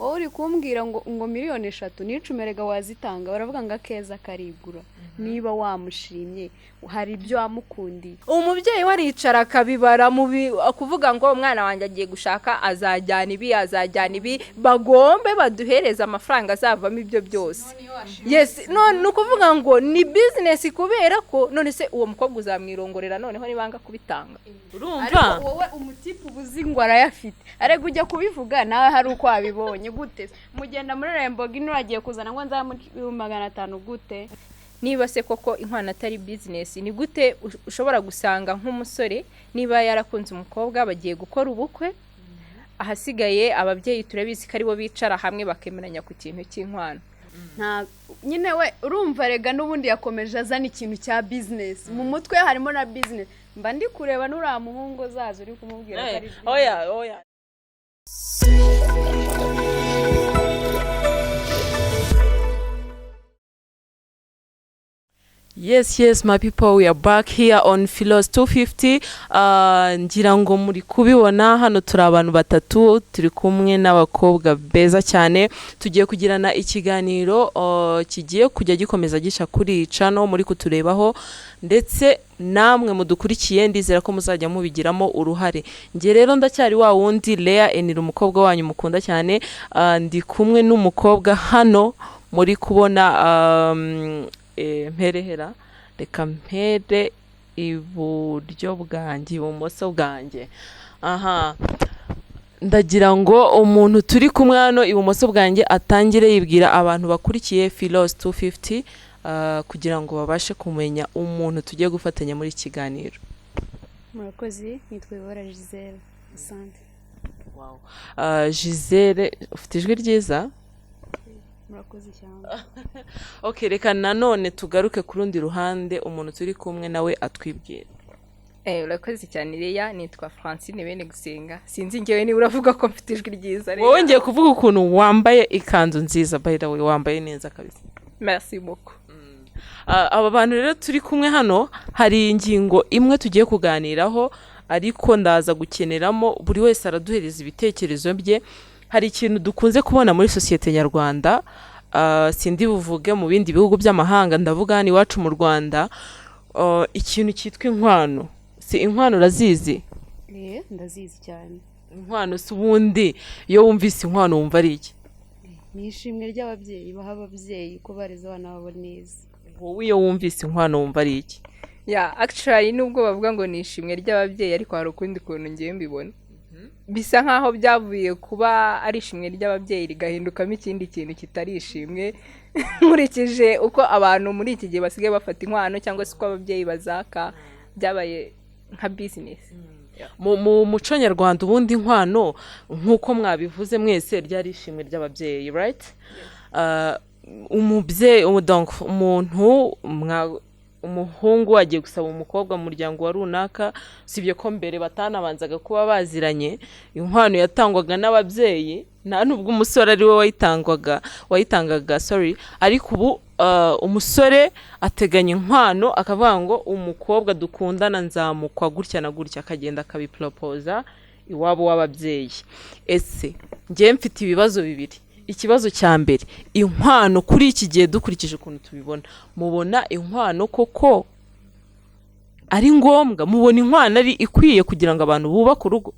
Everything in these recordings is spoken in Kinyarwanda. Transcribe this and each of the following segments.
wowe uri kumbwira ngo miliyoni 3 n'icumerega wazitanga baravuga ngo akeza karigura niba wamushimye hari ibyo wamukundiye umubyeyi waricara akabibara kuvuga ngo umwana wanjye agiye gushaka azajyana ibi bagombe baduhereza amafaranga azavamo ibyo byose. Yes, none ukuvuga ngo ni business kubera ko none se uwo mukobwa uzamwirongorera noneho nibanga kubitanga. Urumva wowe umutipe ubuzi ngo arayafite arega ujya kubivuga nawe hari uko wabibonye gute mugenda muri Lamborghini uragiye kuzana ngo nzamu 500 gute niba se koko inkwano atari business ni gute ushobora gusanga nk'umusore niba yarakunze umukobwa bagiye gukora ubukwe ahasigaye ababyeyi turabizi ko aribo bicara hamwe bakemeranya ku kintu cy'inkwano nta nyine we urumva rega n'ubundi yakomeje azana ikintu cya business mu mutwe harimo na business mba ndi kureba n'ura muhungu zazo uri kumubwira ko ari oya Yes, my people, we are back here on Philos 250. Ngira ngo muri kubibona hano turi abantu batatu turi kumwe n'abakobwa beza cyane tugiye kugirana ikiganiro kigiye kujya gikomeza gisha kuri channel muri kuturebaho ndetse namwe mudukurikiye ndizera ko muzajya mubigiramo uruhare. Nge rero ndacyari wa wundi Lea Enira umukobwa wanyu mukunda cyane ndi kumwe n'umukobwa hano muri kubona mperehera reka mpere iburyo bwanjye ibumoso bwanjye ndagira ngo umuntu turi kumwe hano ibumoso bwanjye atangire yibwira abantu bakurikiye Philos 250 kugira ngo babashe kumenya umuntu tugiye gufatanya muri kiganiro. Murakoze nitwe Ibora Giselle asante. Wow. Giselle ufite ijwi ryiza. Murakoze cyane. Okay, reka nanone tugaruke ku rundi ruhande umuntu turi kumwe nawe atwibwira. Urakoze cyane Leya nitwa Francine bene gusenga sinzi ngewe ni uravuga ko mfite ijwi ryiza rero. Wowe ngiye kuvuga ukuntu wambaye ikanzu nziza by the way wambaye neza kabisa. Merci beaucoup. Aba bantu rero turi kumwe hano hari ingingo imwe tugiye kuganiraho ariko ndaza gukeneramo buri wese araduhereza ibitekerezo bye. Hari ikintu dukunze kubona muri societe nyarwanda sindi buvuge mu bindi bihugu by'amahanga ndavuga hano iwacu mu Rwanda ikintu cyitwa inkwano. Si inkwano urazizi? Ndazizi cyane. Inkwano si ubundi iyo wumvise inkwano wumva ari iki? Ni ishimwe ry'ababyeyi baha ababyeyi ko bareze abana babo neza. Wowe iyo wumvise inkwano wumva ari iki? Actually nubwo bavuga ngo ni ishimwe ry'ababyeyi ariko hari ukundi kuntu ngiye mbibona. Bisa nkaho byavuye kuba ari ishimwe ry'ababyeyi rigahindukamo ikindi kintu kitari ishimwe nkurikije uko abantu muri iki gihe basigaye bafata inkwano cyangwa se uko ababyeyi bazaka byabaye nka business. Mu muco nyarwanda ubundi inkwano nkuko mwabivuze mwese ryari ishimwe ry'ababyeyi, right? Umubyeyi donc umuntu umuhungu agiye gusaba umukobwa mu muryango wa runaka sibye ko mbere batanabanzaga kuba baziranye inkwano yatangwaga n'ababyeyi nta nubwo umusore ari we wayitangaga ariko ubu umusore ateganya inkwano akavuga ngo umukobwa dukundana nzamukwa gutya na gutya akagenda akabipropoza iwabo w'ababyeyi. Ese ngiye mfite ibibazo bibiri. Ikibazo cya mbere inkwano kuri iki gihe dukurikije ukuntu tubibona mubona inkwano koko ari ngombwa mubona inkwano ari ikwiye kugira ngo abantu bubake urugo?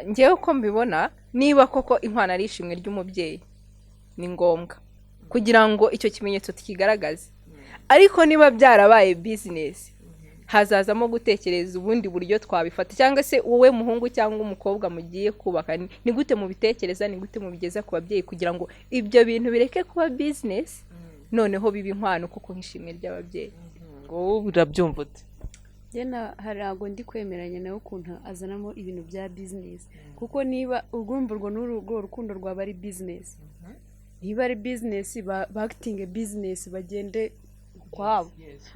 Ngewe ko mbibona niba koko inkwano ari ishimwe ry'umubyeyi ni ngombwa kugira ngo icyo kimenyetso tukigaragaze ariko niba byarabaye business hazazamo gutekereza ubundi buryo twabifata cyangwa se wowe muhungu cyangwa umukobwa mugiye kubaka ni gute mu bitekereza ni gute mu bigeza ku babyeyi kugira ngo ibyo bintu bireke kuba business noneho bibi inkwano kuko nk'ishimwe ry'ababyeyi. Ngo urabyumva ute? Yena harago ndi kwemeranya nawe ukuntu azanamo ibintu bya business kuko niba urwumva urwo n'urugo rukundo rwaba ari business niba ari business acting business bagende kwabo.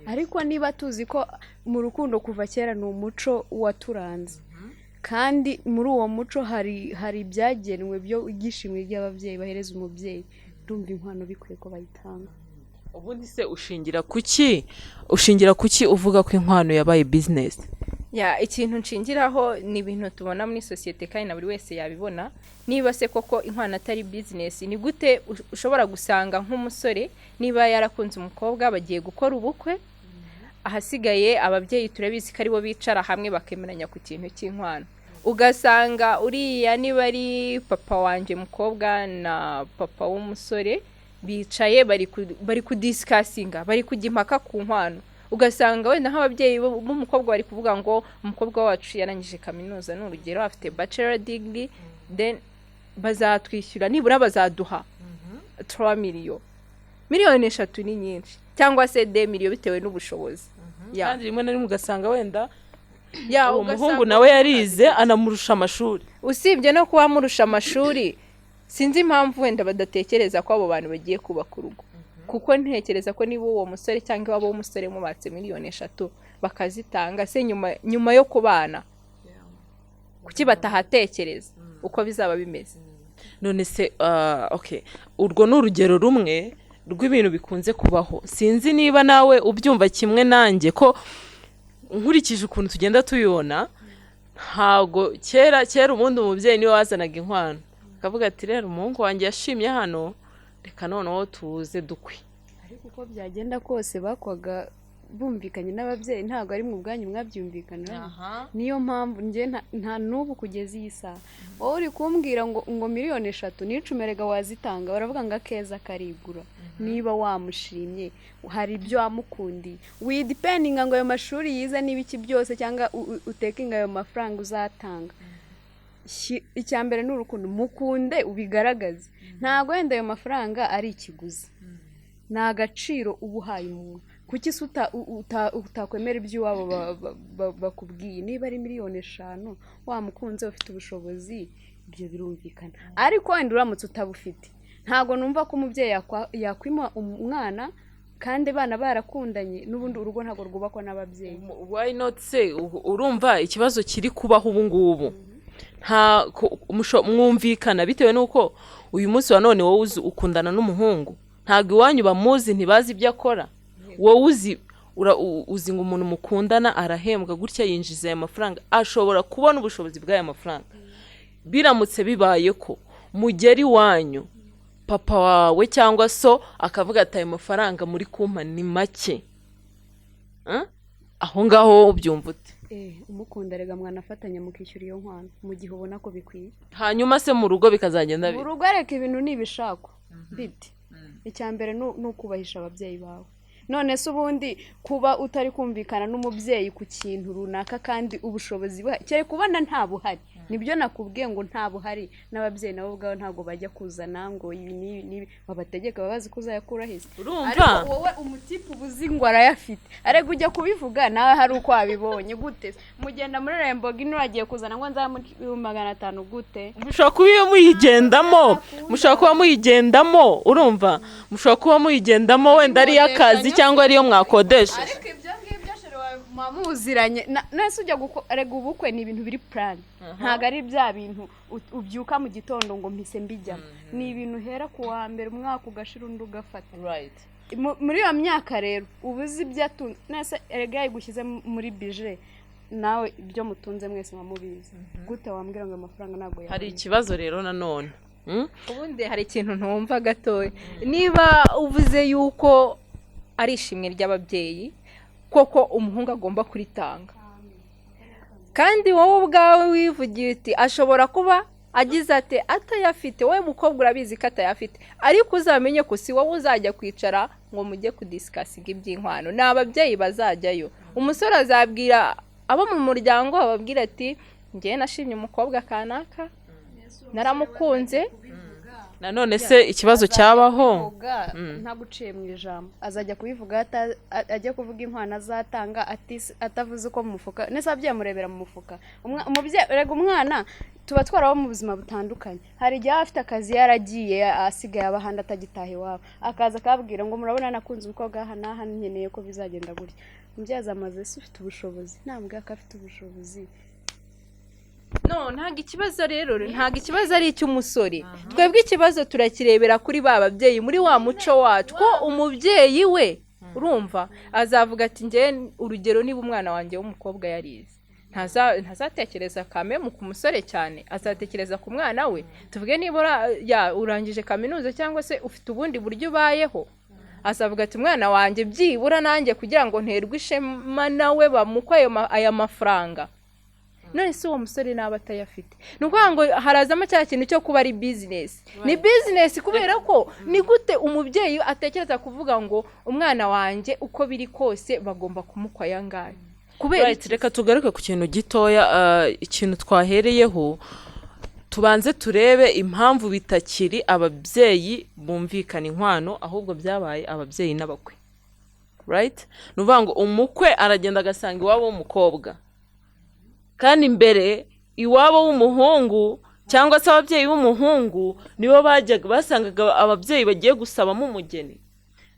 Ariko niba tuzi ko mu rukundo kuva kera ni umuco waturanze kandi muri uwo muco hari byagenwe byo igishimwe ry'ababyeyi bahereza umubyeyi ndumva inkwano bikwiye ko bayitanga. Ubundi se ushingira kuki uvuga ko inkwano yabaye business? ikintu nshingiraho ni ibintu tubona muri sosiyete kandi na buri wese yabibona. Niba se koko inkwano atari business, ni gute ushobora gusanga nk'umusore niba yarakunze umukobwa bagiye gukora ubukwe, ahasigaye ababyeyi turabizi ko aribo bicara hamwe bakemeranya ku kintu cy'inkwano, ugasanga uriya niba ari papa wanje mukobwa na papa w'umusore bicaye bari kudisikasinga, bari kujya impaka ku nkwano, ugasanga wenda nk'ababyeyi b'umukobwa bari kuvuga ngo umukobwa wacu yarangije kaminuza n'urugero afite bachelor degree, then bazatwishyura nibura bazaduha 3 miliyoni 3 ni nyinshi, cyangwa se 2 miliyoni bitewe n'ubushobozi. Kandi rimwe na rimwe ugasanga wenda umuhungu nawe yarize anamurusha amashuri. Usibye no kuba murusha amashuri, sinzi impamvu wenda badatekereza ko abo bantu bagiye kubaka urugo, kuko ntekereza ko niba uwo musore cyangwa abo umusore mubatse miliyoni 3 bakazitanga se nyuma yo kubana, kuki batahatekereza uko bizaba bimeze. None se okay, urwo ni urugero rumwe rw'ibintu bikunze kubaho. Sinzi niba nawe ubyumva kimwe nanjye, ko nkurikije ukuntu tugenda tuyibona, ntago kera ubundi umubyeyi niwe wazanaga inkwano, akavuga ati rero umuhungu wanjye yashimye hano, reka noneho tuze dukwi. Ariko uko byagenda kose bakwaga bumvikanye n'ababyeyi, ntago ari mu bwanyu mwabyumvikana. Niyo mpamvu nje nta nubu kugeza iyi saha wowe uri kumbwira ngo miliyoni 3 nicumerega wazitanga, baravuga ngo akeza karigura. Niba wamushimye hari ibyo wamukundiye, we depending ngo ayo mashuri yize n'ibiki byose, cyangwa utekinga ayo mafaranga uzatanga. Icyambere n'urukundo, mukunde ubigaragaze. Ntago wenda ayo mafaranga ari ikiguzi, nta gaciro ubuhaye umuntu. Kuki utakwemera iby'iwabo bakubwiye? Niba ari miliyoni 5 wamukunze ufite ubushobozi, ibyo birumvikana. Ariko wenda uramutse utabufite, ntago numva ko umubyeyi yakwima umwana kandi bana barakundanye, n'ubundi urugo ntago rwubakwa n'ababyeyi. Why not say urumva ikibazo kiri kubaho ubu ngubu, mwumvikana bitewe nuko uyu munsi wa none wowe ukundana n'umuhungu, ntago iwanyu bamuzi, ntibazi ibyo akora. Wowe uzi ngo umuntu mukundana arahembwa gutya, yinjiza aya mafaranga, ashobora kubona ubushobozi bw'aya mafaranga. Biramutse bibaye ko mugeri wanyu papa wawe cyangwa so akavuga ati ayo mafaranga muri kumpa ni make, aho ngaho ubyumva ute? Umukunda rega mwanafatanya mukishyura iyo nkwano mu gihe ubona ko bikwiye. Hanyuma se mu rugo bikazagenda mu rugo areka ibintu nibishako bite. Icyambere nukubahisha ababyeyi bawe. None se ubundi kuba utari kumvikana n'umubyeyi ku kintu runaka kandi ubushobozi cyari kubona nta buhari, nibyo nakubwiye ngo nta buhari, n'ababyeyi nabo ubwabo ntago bajya kuzana ngo ibi babategeka babazi kuzayakura hese. Ariko wowe umutipe ubuzi ngo arayafite, arega ujya kubivuga nawe hari uko wabibonye gute? Mugenda muri Rembogi nuragiye kuzana ngo nza 500 gute? Mushaka kuba muyigendamo, urumva? Mushaka kuba muyigendamo wenda ari akazi cyangwa ariyo mwakodesha. Ariko ibyo ngibyo mamuziranye nese ujya arega ubukwe ni ibintu biri plan. Ntago ari bya bintu ubyuka mu gitondo ngo mpise mbijyamo. Ni ibintu hera ku wa mbere umwaka ugashira undi ugafata. Right. Muri iyo myaka rero ubuzi byatunze nese erega yigushyize muri budget, nawe ibyo mutunze mwese mamubizi. Gute wambwira ngo amafaranga nago hari ikibazo rero nanone. Ubundi hari ikintu ntumva gatoya. Niba uvuze yuko ari ishimwe ry'ababyeyi, koko umuhungu agomba kuritanga, kandi wowe ubwawe wivugiye uti ashobora kuba agize ati atayafite, wowe mukobwa urabizi ko atayafite, ariko uzamenye ko si wowe uzajya kwicara ngo mujye kudisikasinga iby'inkwano, ni ababyeyi bazajyayo. Umusore azabwira abo mu muryango, ababwira ati njye nashimye umukobwa kanaka, naramukunze. Nanone se ikibazo cyabaho ntaguciye mu ijambo, azajya kubivuga ajya kuvuga inkwano azatanga atavuze uko mu mufuka, nese ababyeyi murebera mu mufuka. Umubyeyi rega umwana tuba twaraho mu buzima butandukanye. Hari igihe afite akazi yaragiye asigaye abahandi atagitahe iwabo, akaza akabwira ngo murabona nakunze umukobwa aha naha nkeneye ko bizagenda gutya. Umubyeyi azamaze se ufite ubushobozi, ntabwo afite ubushobozi. No, ntago ikibazo rero, ntago ikibazo ari icy'umusore. Twebwe ikibazo turakirebera kuri ba babyeyi, muri wa muco wacu, ko umubyeyi we urumva azavuga ati njye urugero niba umwana wanjye w'umukobwa yarize, ntazatekereza kamemu ku musore cyane, azatekereza ku mwana we. Tuvuge niba urangije kaminuza cyangwa se ufite ubundi buryo ubayeho, azavuga ati umwana wanjye byibura nanjye kugira ngo nterwe ishema nawe bamukwa aya mafaranga. None se uwo musore naba atayafite, ni ukuvuga ngo harazamo cya kintu cyo kuba ari business. Ni business kubera ko ni gute umubyeyi atekereza kuvuga ngo umwana wanjye uko biri kose bagomba kumukwa yangaye. Kubera reka tugaruke ku kintu gitoya, ikintu twahereyeho tubanze turebe impamvu bitakiri ababyeyi bumvikana inkwano, ahubwo byabaye ababyeyi n'abakwe. Right? Nuvuga ngo umukwe aragenda agasanga iwabo w'umukobwa, kandi mbere iwabo w'umuhungu cyangwa se ababyeyi b'umuhungu nibo basangaga ababyeyi bagiye gusabamo umugeni.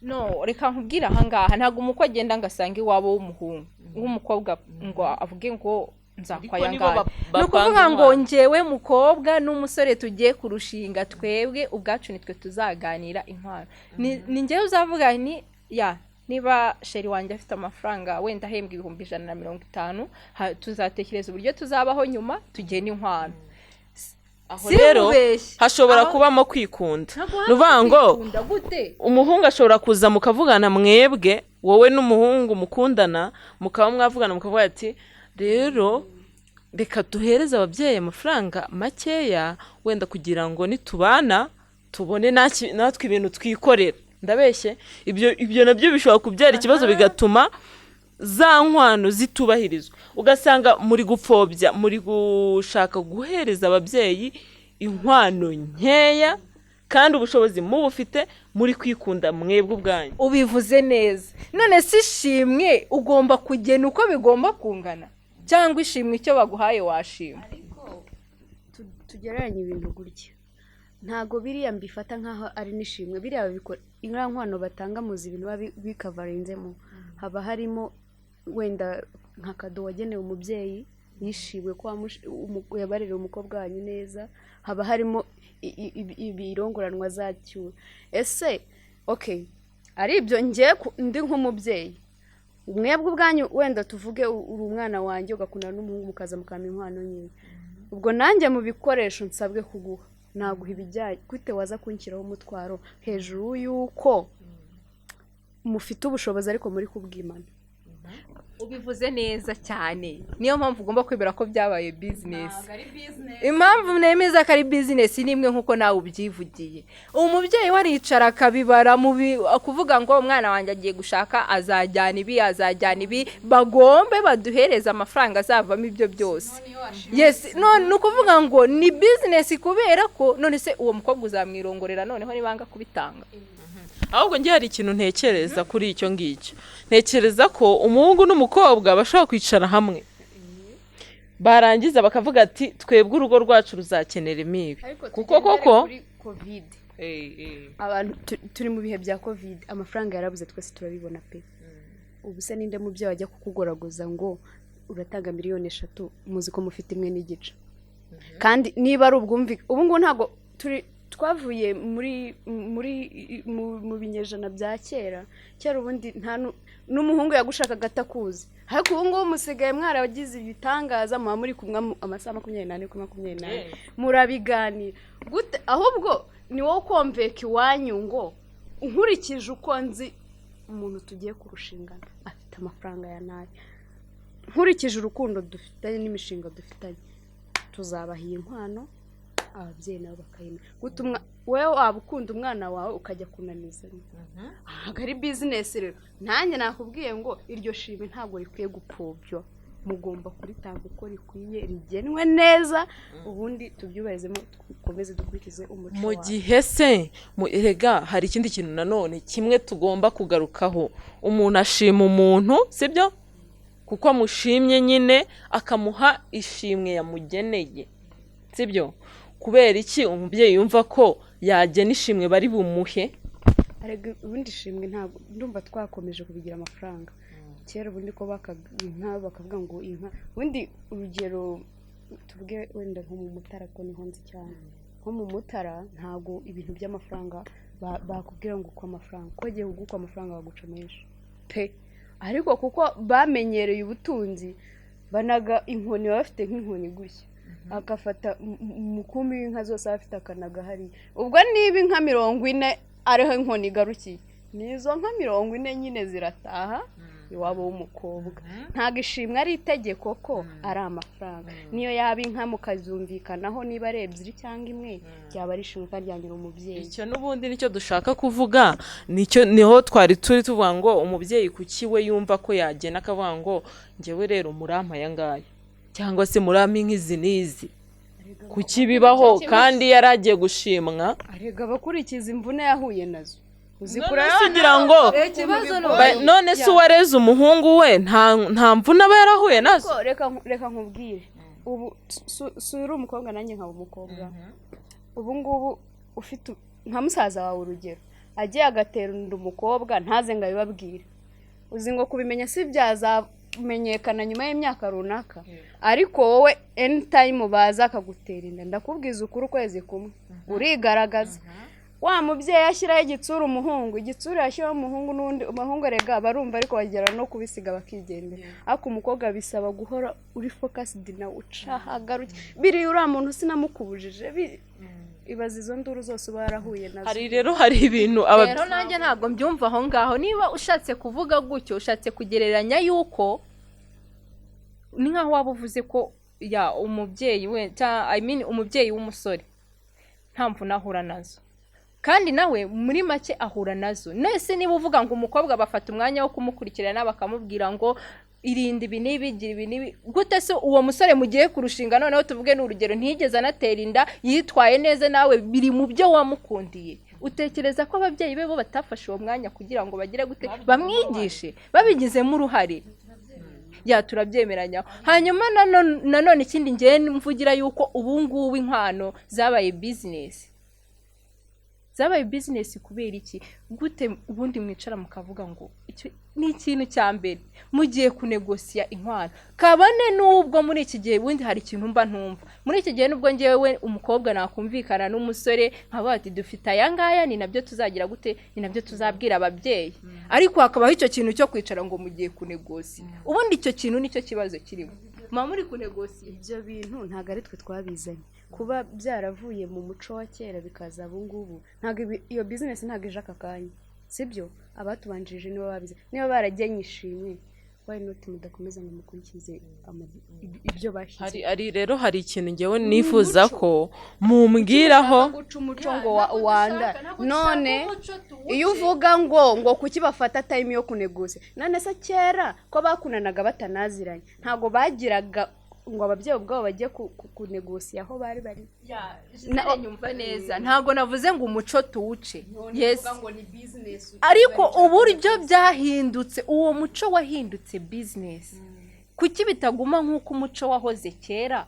No, reka nkubwira ahangaha ntabwo umukwe agenda ngasanga iwabo w'umuhungu w'umukobwa ngo avuge ngo nzakwaya ngaha. Ni ukuvuga ngo njyewe mukobwa n'umusore tugiye kurushinga, twebwe ubwacu nitwe tuzaganira inkwano. Ni njyewe uzavuga niba sheri wanjye afite amafaranga wenda ahembwa 150, tuzatekereza uburyo tuzabaho nyuma tugena inkwano. Aho rero hashobora kubamo kwikunda. Nuvuga ngo umuhungu ashobora kuza mukavugana mwebwe, wowe n'umuhungu mukundana, mukaba mwavugana mukavuga ati rero reka duhereze ababyeyi amafaranga makeya wenda kugira ngo nitubana tubone natwe ibintu twikorera. Ndabeshye ibyo nabyo bishobora kubyara ikibazo bigatuma za nkwano zitubahirizwa. Ugasanga muri gupfobya, muri gushaka guhereza ababyeyi inkwano nkeya, kandi ubushobozi mubufite muri kwikunda mwebwe ubwanyu. Ubivuze neza. None si ishimwe ugomba kugena uko bigomba kungana, cyangwa ishimwe icyo baguhaye washima. Ariko tugereranye ibintu gutya, ntago biriya mbifata nkaho ari nishimwe. Biriya babikora inkwano batanga muzi ibintu bikavarinzemo, haba harimo wenda nka kado wagenewe umubyeyi yishimwe ko yabarira umukobwa wanyu neza, haba harimo ibirongoranwa zacyura. Ese okay, ari ibyo njye ndi nk'umubyeyi, mwebwe ubwanyu wenda tuvuge uri umwana wanjye ugakundana n'umuhungu mukaza mukama inkwano nyine, ubwo nanjye mu bikoresho nsabwe kuguha naguha ibijyanye gute waza kunshyiraho umutwaro hejuru y'uko mufite ubushobozi ariko muri kubwimana. Ubivuze neza cyane, niyo mpamvu ugomba kwibera ko byabaye business. Impamvu nemeza ko ari business ni imwe nkuko nawe ubyivugiye. Umubyeyi waricara akabibara kuvuga ngo umwana wanjye agiye gushaka azajyana ibi bagombe baduhereza amafaranga azavamo ibyo byose. Yes, none ukuvuga ngo ni business kubera ko none se uwo mukobwa uzamwirongorera noneho nibanga kubitanga. Ahubwo ngiye hari ikintu ntekereza kuri icyo ngicyo. Ntekereza ko umuhungu n'umukobwa bashobora kwicara hamwe, barangiza bakavuga ati twebwe urugo rwacu ruzakenera imibi. Kuko koko covid abantu turi mu bihe bya covid, amafaranga yarabuze, twese turabibona pe. Ubu se ninde mubyeyi wajya kukugoragoza ngo uratanga 3 miliyoni muzi ko mufite 1.5. Kandi niba ari ubwumvike, ubu ngo ntago twavuye mu binyejana bya kera ubundi nta n'umuhungu yagushakaga atakuzi, ariko ubu ngo musigaye mwaragize ibitangaza muba muri kumwe amasaha 24 kuri 24 murabiganira gute. Ahubwo ni wowe komveka iwanyu ngo nkurikije uko nzi umuntu tugiye kurushingana afite amafaranga ya nayo, nkurikije urukundo dufitanye n'imishinga dufitanye, tuzabahiye inkwano ababyeyi nabo bakayimenya. Gutumwa wewe waba ukunda umwana wawe ukajya kunaniza, ari business rero. Nanjye nakubwiye ngo iryo shime ntabwo rikwiye gupfobya, mugomba kuritanga uko rikwiye, rigenwe neza, ubundi tubyubahezemo dukomeze dukurikize umuco. Mu gihe se erega hari ikindi kintu nanone kimwe tugomba kugarukaho. Umuntu ashima umuntu, sibyo? Kuko amushimye nyine akamuha ishimwe yamugeneye, sibyo? Kubera iki umubyeyi yumva ko yagena ishimwe bari bumuhe? Arega ubundi ishimwe ntabwo ndumva twakomeje kubigira amafaranga. Kera ubundi ko bakavuga ngo inka, ubundi urugero tuvuge wenda nko mu Mutara ko niho nzi cyane, nko mu Mutara ntago ibintu by'amafaranga bakubwira ngo uko amafaranga ko giye amafaranga baguca menshi pe. Ariko kuko bamenyereye ubutunzi banaga inkoni baba bafite nk'inkoni gushya akafata umukumi w'inka zose afite akanaga hari ubwo niba inka 40 ariho inkoni igarukiye nizo nka 40 nyine zirataha iwabo w'umukobwa ntago ishimwe ari itegeko ko ari amafaranga niyo yaba inka mukazumvikanaho niba ari 2 cyangwa 1 byaba ari ishimwe karyangira umubyeyi icyo n'ubundi nicyo dushaka kuvuga niho twari turi tuvuga ngo umubyeyi kukiwe yumva ko yagena akavuga ngo njyewe rero murampa yangaya cyangwa se murami nk'izi nizi kuki bibaho kandi yaragiye gushimwa arega bakurikiza imvune yahuye nazo kugira ngo none se uwareze umuhungu we nta mvune aba yarahuye nazo reka nkubwire ubu suri umukobwa nanjye nkaba umukobwa ubu ngubu ufite nka musaza wawe urugero agiye agatera undi umukobwa ntaze ngo abibabwire uzi ngo kubimenya si byazamenyekana nyuma y'imyaka runaka ariko wowe anytime baza akagutera inda ndakubwiza ukuri ukwezi kumwe urigaragaza wa mubyeyi ashyiraho igitsura umuhungu igitsura yashyiraho umuhungu n'undi umuhungu rega barumva ariko bagera no kubisiga bakigendera ariko umukobwa bisaba guhora uri focused na ucahagaruke biri uri umuntu sinamukubujije ibaza izo nduru zose barahuye nazo hari ibintu rero nanjye ntabwo mbyumva aho ngaho niba ushatse kuvuga gutyo ushatse kugereranya yuko ni nkaho waba uvuze ko ya umubyeyi we umubyeyi w'umusore nta mvune ahura nazo kandi nawe muri make ahura nazo nese niba uvuga ngo umukobwa bafata umwanya wo kumukurikirana bakamubwira ngo irinde ibi n'ibigira ibi n'ibi gute se uwo musore mugiye kurushinga noneho tuvuge n'urugero ntiyigeze anatera inda yitwaye neza nawe biri mu byo wamukundiye utekereza ko ababyeyi be bo batafashe uwo mwanya kugira ngo bagire gute bamwigishe babigizemo uruhare turabyemeranya hanyuma nanone ikindi ngiye mvugira yuko ubu ngubu inkwano zabaye business kubera iki gute ubundi mwicara mukavuga ngo icyo ni ikintu cya mbere mugiye kunegosiya inkwano kabane nubwo muri iki gihe ubundi hari ikintu mba ntumva muri iki gihe nubwo ngewe umukobwa nakumvikana n'umusore nkaba ati dufite ayangaya ni nabyo tuzagira gute ni nabyo tuzabwira ababyeyi ariko hakabaho icyo kintu cyo kwicara ngo mugiye kunegosiya ubundi icyo kintu nicyo kibazo kirimo mama muri kunegosiya ibyo bintu ntago ari twe twabizanye kuba byaravuye mu muco wa kera bikaza ubu ngubu ntago iyo business ntago ije aka kanya sibyo abatubanjirije nibo babize niba baragenye ishimwe why not mudakomeza ngo mukurikize ibyo bashyize hari ikintu ngewe nifuza ko mumbwiraho guca umuco ngo wanda none iyo uvuga ngo kuki bafata time yo kunegose none se kera ko bakunanaga batanaziranye ntago bagiraga ngo ababyeyi ubwabo bagiye kunegosiya aho bari nyumva neza ntago navuze ngo umuco tuwuce yes ariko uburyo byahindutse uwo muco wahindutse business kuki bitaguma nk'uko umuco wahoze kera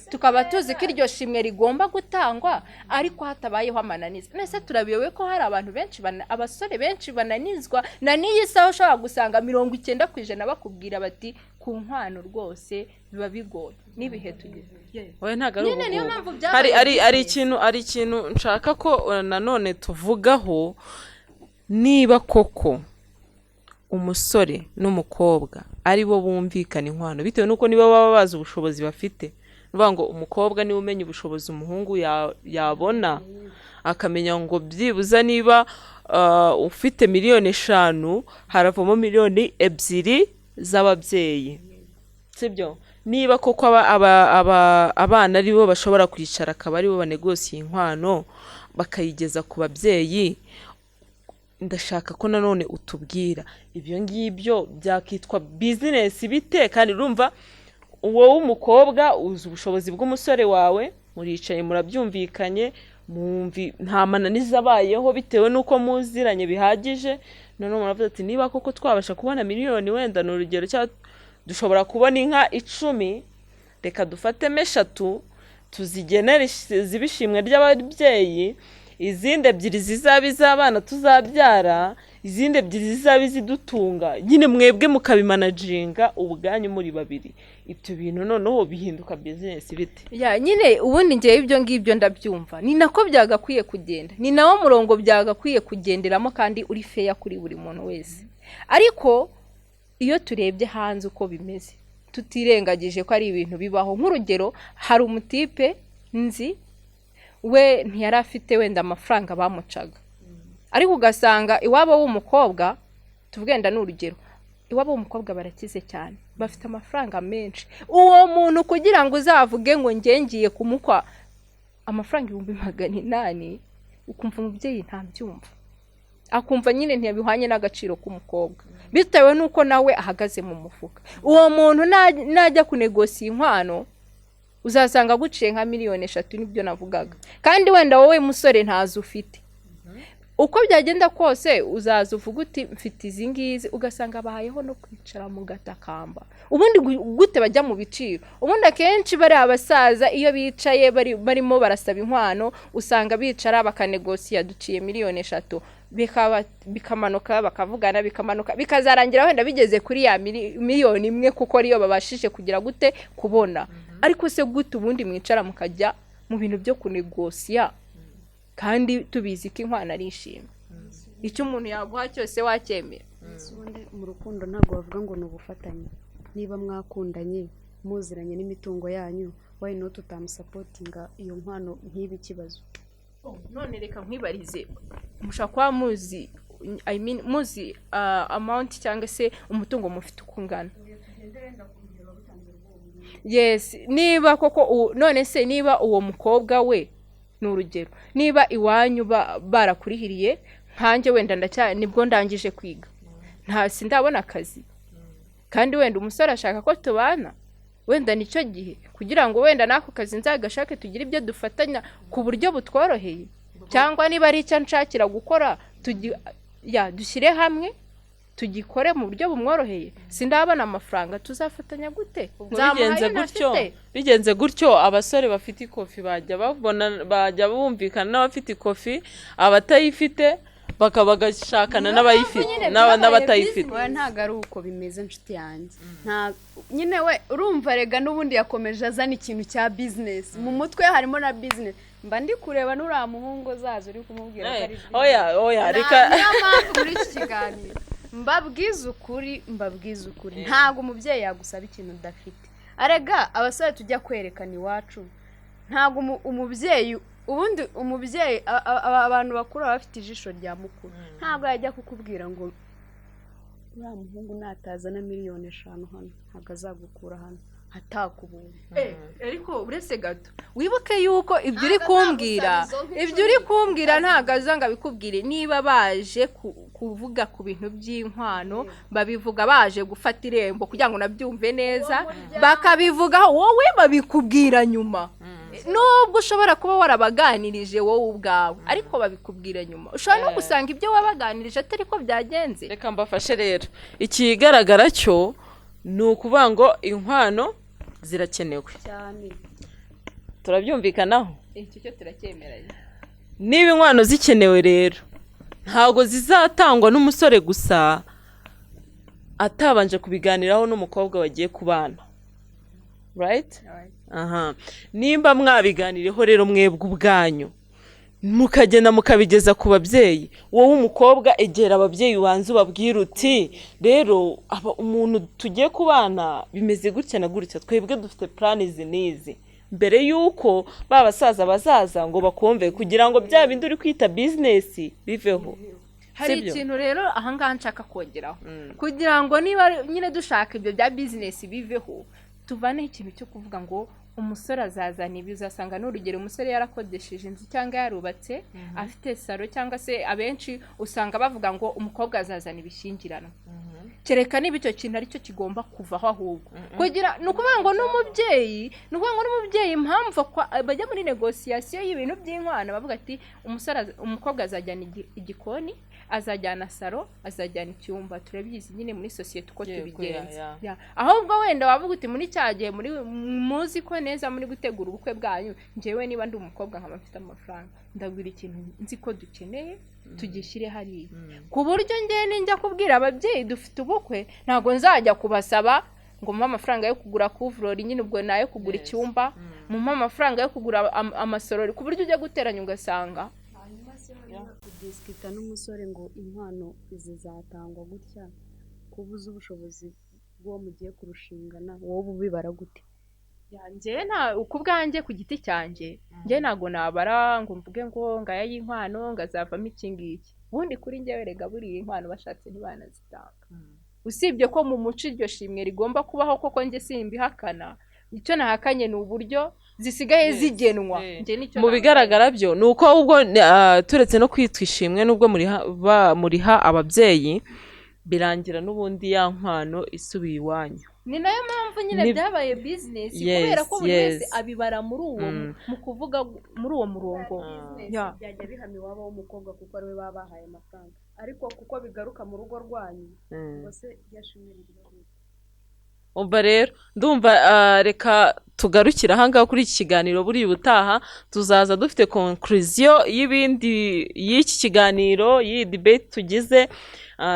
tukaba tuzi ko iryo shimwe rigomba gutangwa ariko hatabayeho amananiza nese turabiyobe ko hari abantu benshi abasore benshi bananizwa na n'iyi saho ushobora gusanga 90% bakubwira bati ku nkwano rwose biba bigoye n'ibihe tugeze oya ntago ari ikintu nshaka ko nanone tuvugaho niba koko umusore n'umukobwa ari bo bumvikana inkwano bitewe nuko niba baba bazi ubushobozi bafite nuvuga ngo umukobwa niwe umenya ubushobozi umuhungu yabona akamenya ngo byibuza niba ufite 5,000,000 haravamo 2,000,000 z'ababyeyi sibyo niba koko abana ari bo bashobora kwicara akaba ari bo banegosiye inkwano bakayigeza ku babyeyi ndashaka ko nanone utubwira ibyo ngibyo byakitwa business bite kandi urumva wowe umukobwa uzi ubushobozi bw'umusore wawe muricaye murabyumvikanye nta mananiza abayeho bitewe nuko muziranye bihagije none muravuga ati niba koko twabasha kubona 1,000,000 wenda n'urugero cyangwa dushobora kubona inka 10 reka dufatemo 3 tuzigenera zibishimwe ry'ababyeyi izindi 2 zizabi z'abana tuzabyara izindi 2 zizabi zidutunga nyine mwebwe mukabimanaginga ubwanyu muri babiri ibyo bintu noneho bihinduka business bite nyine ubundi ngiye ibyo ngibyo ndabyumva ni nako byagakwiye kugenda ni nawo murongo byagakwiye kugenderamo kandi uri fair kuri buri muntu wese ariko iyo turebye hanze uko bimeze tutirengagije ko ari ibintu bibaho. Nk'urugero, hari umutipe nzi we ntiyari afite wenda amafaranga bamucaga, ariko ugasanga iwabo w'umukobwa, tuvugenda n'urugero, iwabo w'umukobwa barakize cyane, bafite amafaranga menshi. Uwo muntu kugira ngo uzavuge ngo ngiye kumukwa amafaranga 800, ukumva umubyeyi ntabyumva, akumva nyine ntiyabihwanye n'agaciro k'umukobwa bitewe nuko nawe ahagaze mu mufuka. Uwo muntu najya kunegosiya inkwano uzasanga guciye nka 3,000,000 nibyo navugaga, kandi wenda wowe musore ntazo ufite. Uko byagenda kose uzaza uvuga uti mfite izi ngizi, ugasanga bahayeho no kwicara mu gatakamba. Ubundi gute bajya mu biciro? Ubundi akenshi bari abasaza iyo bicaye barimo barasaba inkwano, usanga bicara bakanegosiya duciye 3,000,000, bikamanuka bakavugana, bikamanuka bikazarangira wenda bigeze kuri ya 1,000,000 kuko ariyo babashije kugira gute kubona. Ariko se gute ubundi mwicara mukajya mu bintu byo kunegosiya kandi tubizi ko inkwano ari ishimwe? Icyo umuntu yaguha cyose wacyemera. Ubundi mu rukundo ntabwo bavuga ngo ni ubufatanye. Niba mwakundanye muziranye n'imitungo yanyu, why not utamusapotinga iyo nkwano nk'ibi kibazo? None reka nkwibarize, mushaka kwa muzi muzi amount cyangwa se umutungo mufite ukungana? Yes, niba koko none se niba uwo mukobwa we n'urugero, niba iwanyu barakurihiriye, nkanjye wenda nibwo ndangije kwiga, nta sindabona akazi, kandi wenda umusore ashaka ko tubana, wenda nicyo gihe kugira ngo wenda nako kazi nzagashake tugire ibyo dufatanya ku buryo butworoheye. Cyangwa niba ari icyo nshakira gukora dushyire hamwe tugikore mu buryo bumworoheye. Sindabona amafaranga, tuzafatanya gute? Bigenze gutyo abasore bafite ikofi bajya bumvikana n'abafite ikofi, abatayifite bakabagashakana n'abayifite n'abatayifite. Ntago ari uko bimeze nshuti yanjye. Nyine we urumva rega n'ubundi yakomeje azana ikintu cya business mu mutwe, harimo na business. Mba ndi kureba n'uriya muhungu zazo uri kumubwira ko ari oya reka niyo mpamvu muri iki kiganiro mbabwiza ukuri ntago umubyeyi yagusaba ikintu udafite. Arega abasore tujya kwerekana iwacu, ntago umubyeyi ubundi umubyeyi abantu bakuru bafite ijisho rya mukuru, ntago yajya kukubwira ngo uriya muhungu natazana 5,000,000 hano ntago azagukura hano atakubonye. Ariko uretse gato wibuke yuko ibyo uri kumbwira ntago azanga bikubwire. Niba baje kuvuga ku bintu by'inkwano, babivuga baje gufata irembo kugira ngo nabyumve neza, bakabivugaho, wowe babikubwira nyuma. Nubwo ushobora kuba warabaganirije wowe ubwawe, ariko babikubwira nyuma. Ushobora no gusanga ibyo wabaganirije atari ko byagenze. Reka mbafashe rero, ikigaragara cyo ni ukuvuga ngo inkwano zirakenewe cyane, turabyumvikanaho. Iki cyo turakyemeranya. Niba inkwano zikenewe rero, ntago zizatangwa n'umusore gusa atabanje kubiganiraho n'umukobwa wagiye kubana, right? Nimba mwabiganiriyeho rero mwebwe ubwanyu, mukagenda mukabigeza ku babyeyi, wowe umukobwa egera ababyeyi wanze ubabwira uti rero umuntu tugiye kubana bimeze gutya na gutya, twebwe dufite plan n'izi, mbere yuko babasaza bazaza ngo bakumve, kugira ngo bya bindi uri kwita business biveho. Hari ikintu rero ahangaha nshaka kongeraho, kugira ngo niba nyine dushaka ibyo bya business biveho, tuvane ikintu cyo kuvuga ngo umusore azazana ibi. Uzasanga n'urugero umusore yarakodesheje inzu cyangwa yarubatse, afite salo, cyangwa se abenshi usanga bavuga ngo umukobwa azazana ibishingirano. Kereka niba icyo kintu aricyo kigomba kuvaho ahubwo kugira nukuvuga ngo n'umubyeyi impamvu bajya muri negociation y'ibintu by'inkwano, bavuga ati umukobwa azajyana igikoni, azajyana salo, azajyana icyumba. Turabizi nyine muri society uko tubigenza. Ahubwo wenda wavuga uti muri cyagiye muri muzi ko neza muri gutegura ubukwe bwanyu, njyewe niba ndi umukobwa nkaba mfite amafaranga, ndagura ikintu nzi ko dukeneye, tugishyire hariya, ku buryo njye ninjya kubwira ababyeyi dufite ubukwe, ntago nzajya kubasaba ngo mpa amafaranga yo kugura couvre nyine ubwo nayo kugura icyumba, mpa amafaranga yo kugura amasorori, ku buryo ujya guteranya ugasanga diskita n'umusore ngo inkwano zizatangwa gutya, kubuza ubushobozi bw'uwo mugiye kurushingana wowe ubibara gute? yanjye nta uko ubwanjye ku giti cyanjye njye ntago nabara ngo mvuge ngo ngaya y'inkwano ngazavamo iki ngiki. Ubundi kuri njyewe rega buriya inkwano bashatse ntibanazitanga, usibye ko mu muco iryo shimwe rigomba kubaho koko njye simbihakana. Icyo nahakanye ni uburyo zisigaye zigenwa. Mu bigaragara byo ni uko ubwo turetse no kwitwa ishimwe n'ubwo muriha ababyeyi birangira n'ubundi ya nkwano isubiye iwanyu. Ni nayo mpamvu nyine byabaye business kubera ko buri wese abibara muri uwo mu kuvuga muri uwo murongo. Byajya bihama iwabo w'umukobwa kuko ariwe baba bahaye amafaranga, ariko kuko bigaruka mu rugo rwanyu bose byashimira. Umva rero ndumva reka tugarukira ahangaha kuri iki kiganiro. buri ubutaha tuzaza dufite conclusion y'iki kiganiro, y'iyi debate tugize,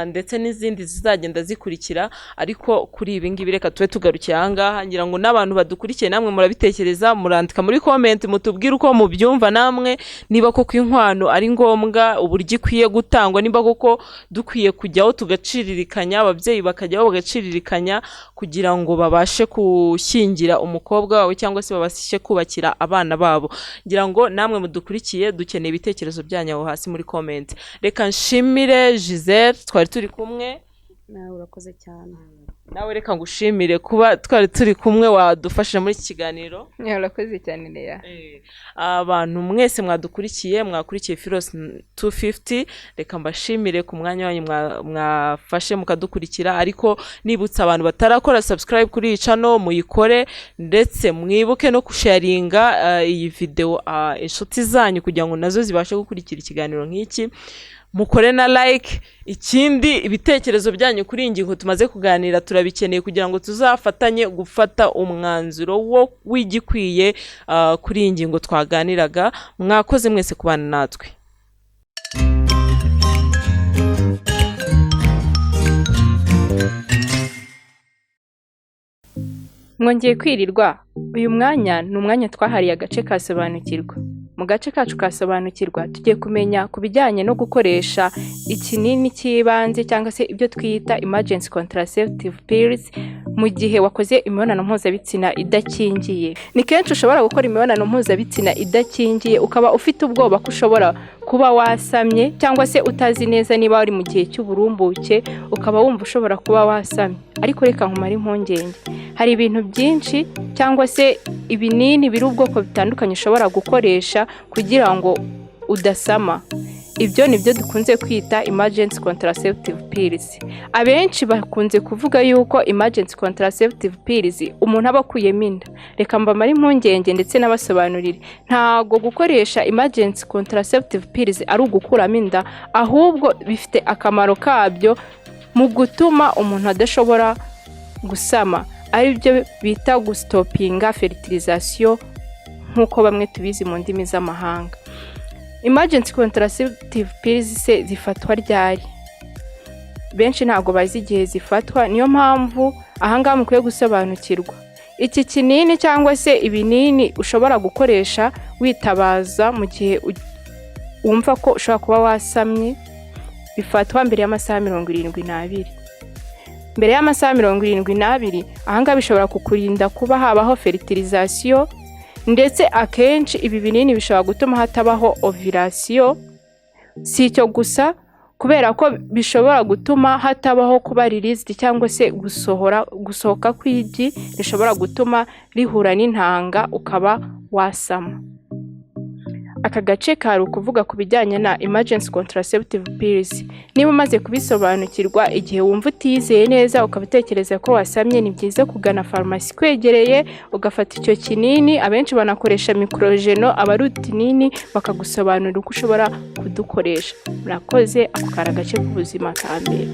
ndetse n'izindi zizagenda zikurikira. Ariko kuri ibi ngibi reka tube tugarukiye ahangaha. ngira ngo n'abantu badukurikiye namwe murabitekereza, murandika muri comment mutubwire uko mubyumva namwe, niba koko inkwano ari ngombwa, uburyo ikwiye gutangwa, niba koko dukwiye kujyaho tugaciririkanya, ababyeyi bakajyaho bagaciririkanya kugira ngo babashe gushyingira umukobwa wawe cyangwa se babashe kubakira abana babo. ngira ngo namwe mudukurikiye dukeneye ibitekerezo byanyu aho hasi muri comment. Reka nshimire Giselle twari turi kumwe. Nawe urakoze cyane. Nawe reka ngushimire kuba twari turi kumwe, wadufashije muri iki kiganiro. Urakoze cyane Leya. Abantu mwese mwakurikiye Filos 250, reka mbashimire ku mwanya wanyu mwafashe mukadukurikira. Ariko nibutsa abantu batarakora subscribe kuri iyi channel muyikore, ndetse mwibuke no kusharinga iyi video inshuti zanyu kugira ngo nazo zibashe gukurikira ikiganiro nk'iki. Mukore na like. Ikindi ibitekerezo byanyu kuri iyi ngingo tumaze kuganira turabikeneye kugira ngo tuzafatanye gufata umwanzuro w'igikwiye kuri iyi ngingo twaganiraga. Mwakoze mwese kubana natwe. Mwongeye kwirirwa. Uyu mwanya ni umwanya twahariye agace ka sobanukirwa. Mu gace kacu ka sobanukirwa tugiye kumenya ku bijyanye no gukoresha ikinini cyibanze cyangwa se ibyo twita emergency contraceptive pills mu gihe wakoze imibonano mpuzabitsina idakingiye. Ni kenshi ushobora gukora imibonano mpuzabitsina idakingiye ukaba ufite ubwoba ko ushobora kuba wasamye, cyangwa se utazi neza niba wari mu gihe cy'uburumbuke ukaba wumva ushobora kuba wasamye. Ariko reka nkumare impungenge, hari ibintu byinshi cyangwa se ibinini biri ubwoko bitandukanye ushobora gukoresha kugira ngo udasama. Ibyo nibyo dukunze kwita emergency contraceptive pills. Abenshi bakunze kuvuga yuko emergency contraceptive pills umuntu aba akuyemo inda. Reka mbamare impungenge ndetse n'abasobanurire, ntago gukoresha emergency contraceptive pills ari ugukuramo inda, ahubwo bifite akamaro kabyo mu gutuma umuntu adashobora gusama, ari byo bita gustopinga fertilization nk'uko bamwe tubizi mu ndimi z'amahanga. Emergency contraceptive pills se zifatwa ryari? Benshi ntago bazi igihe zifatwa, niyo mpamvu ahangaha mukwiye gusobanukirwa. Iki kinini cyangwa se ibinini ushobora gukoresha witabaza mu gihe wumva ko ushobora kuba wasamye, bifatwa mbere y'amasaha 72. Mbere y'amasaha 72 ahangaha bishobora kukurinda kuba habaho fertilization, ndetse akenshi ibi binini bishobora gutuma hatabaho ovulation. Si icyo gusa, kubera ko bishobora gutuma hatabaho kuba released cyangwa se gusohoka kw'igi, bishobora gutuma rihura n'intanga ukaba wasama. Aka gace kari ukuvuga ku bijyanye na emergency contraceptive pills. Niba umaze kubisobanukirwa, igihe wumva utizeye neza ukabitekereza ko wasamye, ni byiza kugana farumasi kwegereye ugafata icyo kinini. Abenshi banakoresha mikorojeno, abarutinini bakagusobanurira uko ushobora kudukoresha. Murakoze. Ako kari agace k'ubuzima ka mbere.